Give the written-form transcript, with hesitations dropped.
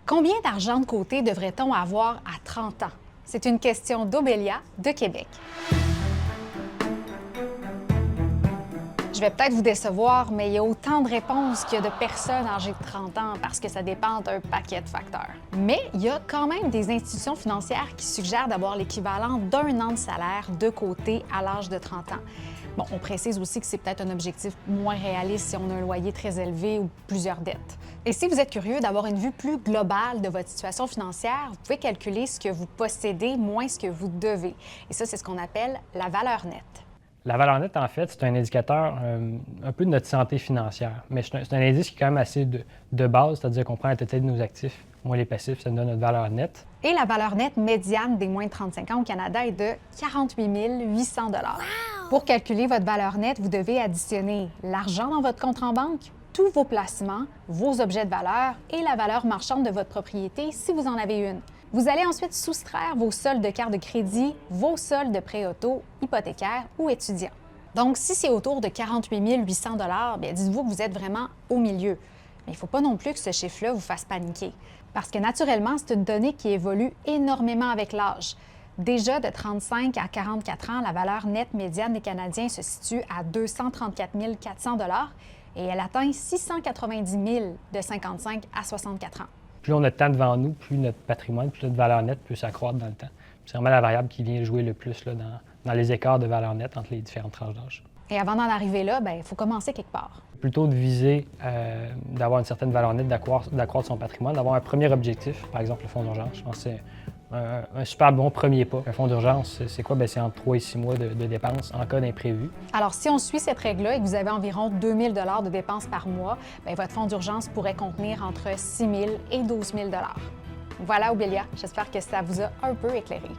Combien d'argent de côté devrait-on avoir à 30 ans? C'est une question d'Obélia de Québec. Je vais peut-être vous décevoir, mais il y a autant de réponses qu'il y a de personnes âgées de 30 ans parce que ça dépend d'un paquet de facteurs. Mais il y a quand même des institutions financières qui suggèrent d'avoir l'équivalent d'1 an de salaire de côté à l'âge de 30 ans. Bon, on précise aussi que c'est peut-être un objectif moins réaliste si on a un loyer très élevé ou plusieurs dettes. Et si vous êtes curieux d'avoir une vue plus globale de votre situation financière, vous pouvez calculer ce que vous possédez moins ce que vous devez. Et ça, c'est ce qu'on appelle la valeur nette. La valeur nette, en fait, c'est un indicateur un peu de notre santé financière. Mais c'est un indice qui est quand même assez de base, c'est-à-dire qu'on prend la totalité de nos actifs, moins les passifs, ça nous donne notre valeur nette. Et la valeur nette médiane des moins de 35 ans au Canada est de 48 800 $. Pour calculer votre valeur nette, vous devez additionner l'argent dans votre compte en banque, tous vos placements, vos objets de valeur et la valeur marchande de votre propriété si vous en avez une. Vous allez ensuite soustraire vos soldes de carte de crédit, vos soldes de prêt auto, hypothécaire ou étudiant. Donc, si c'est autour de 48 800 $, bien, dites-vous que vous êtes vraiment au milieu. Mais il ne faut pas non plus que ce chiffre-là vous fasse paniquer. Parce que naturellement, c'est une donnée qui évolue énormément avec l'âge. Déjà, de 35 à 44 ans, la valeur nette médiane des Canadiens se situe à 234 400 $ et elle atteint 690 000 de 55 à 64 ans. Plus on a de temps devant nous, plus notre patrimoine, plus notre valeur nette peut s'accroître dans le temps. C'est vraiment la variable qui vient jouer le plus là, dans les écarts de valeur nette entre les différentes tranches d'âge. Et avant d'en arriver là, il faut commencer quelque part. Plutôt de viser d'avoir une certaine valeur nette, d'accroître son patrimoine, d'avoir un premier objectif, par exemple le fonds d'urgence. Je pense que c'est un super bon premier pas. Un fonds d'urgence, c'est quoi? C'est entre 3 et 6 mois de dépenses en cas d'imprévu. Alors, si on suit cette règle-là et que vous avez environ 2 000 $ de dépenses par mois, votre fonds d'urgence pourrait contenir entre 6 000 et 12 000 $. Voilà, Obélia, j'espère que ça vous a un peu éclairé.